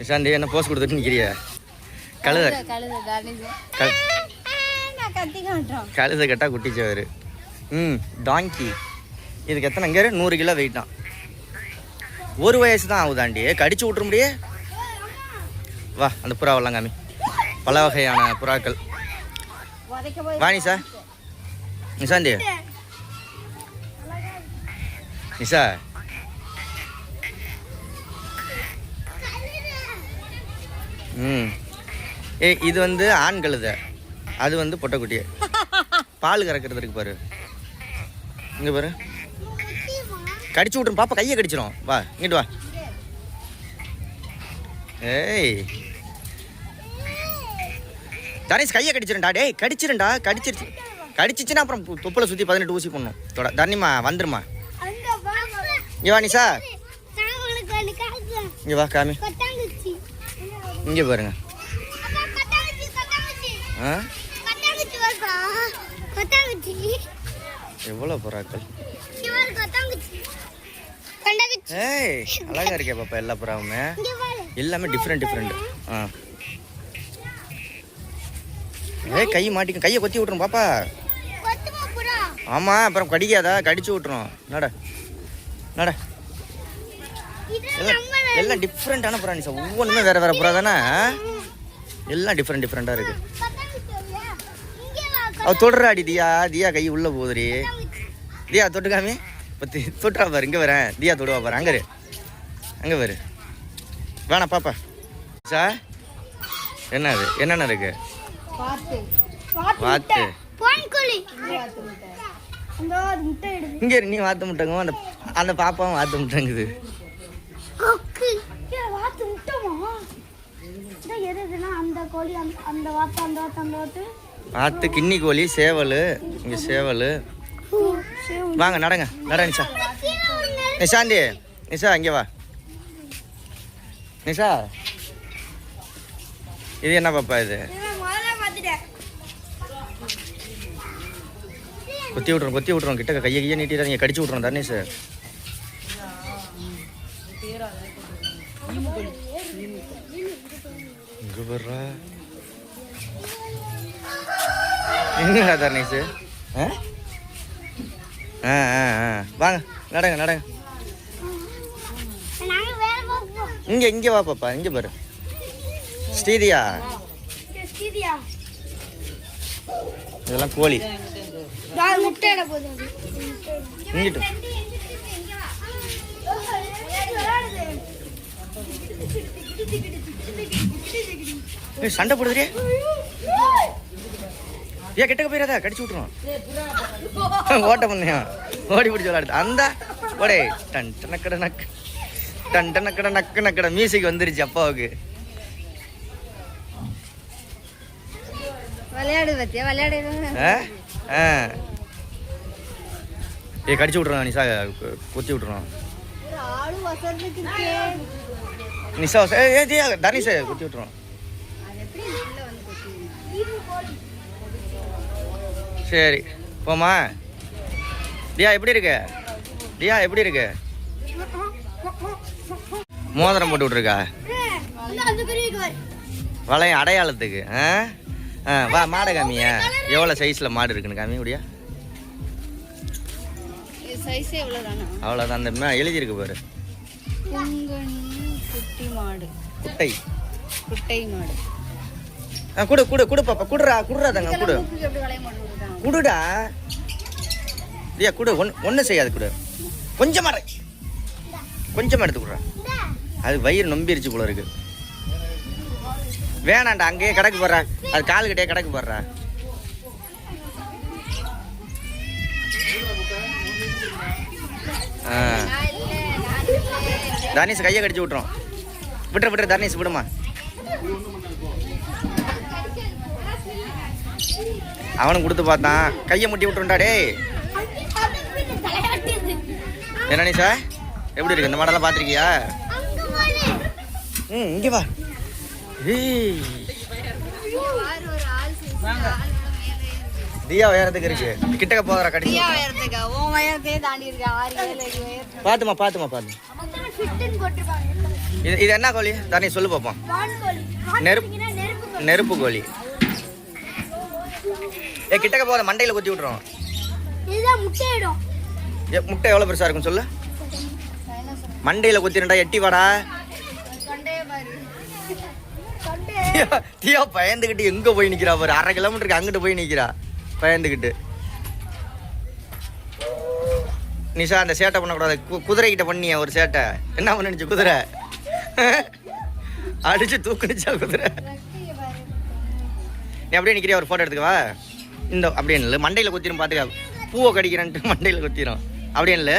நிஷாந்தி என்ன போஸ் கொடுத்துட்டு நிற்கிறியா? கழுதை கழுதை கட்டா குட்டிச்சவர். டாங்கி. இதுக்கு எத்தனை இங்கே 100 கிலோ வெயிட்டான். 1 வயசு தான் ஆகுதாண்டி. கடிச்சு விட்டுற முடியே. வா அந்த புறாவெல்லாம் காமி. பல வகையான புறாக்கள். வா நிஷா. நிஷாந்தி நிஷா இது வந்து ஆண் கழுதை, அது வந்து பொட்டைக்குட்டியை பால் கறக்கிறதுக்கு பாரு. இங்கே பாரு கடிச்சு விட்டுரும். பாப்பா கையை கடிச்சிடும். வா இங்கிட்டு வா. ஏய் தனேஷ் கையை கடிச்சிருண்டா. டேய் கடிச்சிருண்டா. கடிச்சிச்சுன்னா அப்புறம் தொப்பில் சுற்றி 18 ஊசி போடணும். தொட தண்ணிம்மா வந்துருமா. இங்கே வா நிஷா. இங்கே வா காமி. இங்கே பாருங்க. எவ்வளோ புறாக்கள். ஏய் அழகா இருக்கே பாப்பா. எல்லா புறாவுமே எல்லாமே டிஃப்ரெண்ட். ஏய் கை மாட்டிக்கும். கையை கொத்தி விட்டுரும் பாப்பா. ஆமாம் அப்புறம் கடிக்காதா? கடிச்சு விட்டுரும். நட எல்லாம் டிஃப்ரெண்ட்டான புறா நிஷா. ஒவ்வொன்றுமே வேறு புறா தானே. எல்லாம் டிஃப்ரெண்ட்டாக இருக்குது. அவள் தொடுறாடி தியா கை உள்ளே போகுதுடி. தியா தொட்டுக்காமி. இப்போ தொட்டுறா பாரு. இங்கே வரேன். தியா தொடுவா பாரு. அங்கே பாரு. வேணா பாப்பா. சார் என்னென்ன இருக்கு? வாத்து. இங்கே நீ வாத்து முட்டைங்க. அந்த பாப்பாவும் வாத்து முட்டைங்குது. வாத்து கிண்ணி கோழி சேவல். இங்கே சேவல். வாங்க நட நிஷா. நிஷாந்தி நிஷா இங்கே வா. நிஷா இது என்ன பாப்பா? இது கொத்தி விட்றோம். கிட்ட கையை நீட்டி நீங்கள் கடிச்சு விட்றோம் தானே சார். இங்கே வர்றா என்னடா தர்ணேஷ்? வாங்க நடங்க. இங்கே வா பாப்பா. இங்கே பாரு. ஸ்ரீதியா இதெல்லாம் கோழி. இங்கிட்டு சண்டை போடுதுரே. ஏன் கிட்டக்க போயிடாதா? கடிச்சு விட்டுரும். ஓட்ட பண்ணியா ஓடி பிடிச்சி விளையாடுது. அந்த ஓடே நக்கட மியூசிக் வந்துருச்சு அப்பாவுக்கு. கடிச்சு விட்டுருவோம் நிஷா. கொத்தி விட்டுருவோம் நிஷா. தர்ணேஷ் கொத்தி விட்டுருவோம். சரி போமா. தியா எப்படி இருக்கு? மோதிரம் போட்டு விட்ருக்கா வளையம் அடையாளத்துக்கு. வா மாடை காமியா. எவ்வளோ சைஸில் மாடு இருக்குன்னு காமி முடியா. அவ்வளோதான். அந்த எழுதியிருக்கு பாரு. குட்டை மாடு. குடு பாப்பா. குடுறா தங்க குடுடா. தியா குடு. ஒன்றும் செய்யாது. குடு கொஞ்சமா எடுத்து குடுறா. அது வயிறு நொம்பிருச்சு போல இருக்கு. வேணாண்டா அங்கேயே கிடக்கு போடுறா. அது காலுக்கிட்டே கிடக்கு போடுறா. தர்ணேஷ் கையை கடிச்சு விட்டுரும். விட்டுற தர்ணேஷ் விடுமா. அவனும் கொடுத்து பார்த்தான். கையை முட்டி விட்டுருண்டா. டே என்ன நிஷா எப்படி இருக்கு? இந்த மாடெல்லாம் பார்த்துருக்கியா? இங்கே வா. தியா உயரத்துக்கு இருக்கு. கிட்டக்க போகிற கடைசி பாத்துமா. இது என்ன கோழி தனி சொல்லு பார்ப்போம். நெருப்பு கோழி. கிட்டக்க போகிற மண்டையில் குத்தி விட்றோம். முட்டை எவ்வளோ பெருசாக இருக்கும் சொல்லு. மண்டையில் குத்திரண்டா எட்டி வாடா. தியா பயந்துக்கிட்டு எங்கே போய் நிற்கிறா பாரு. 1/2 கிலோமீட்டருக்கு அங்கிட்டு போய் நிற்கிறா பயந்துக்கிட்டு. நிஷா அந்த சேட்டை பண்ணக்கூடாது. குதிரைக்கிட்ட பண்ணிய ஒரு சேட்டை என்ன பண்ணுச்சு குதிரை அடிச்சு தூக்குனுச்சா குதிரை. நீ அப்படியே நிற்கிறியா ஒரு ஃபோட்டோ எடுத்துக்கவா. இந்த அப்படியே இல்லை மண்டையில் குத்திரும் பார்த்துக்க. பூவை கடிக்கிறேன்ட்டு மண்டையில் குத்திரும் அப்படியே இல்லை.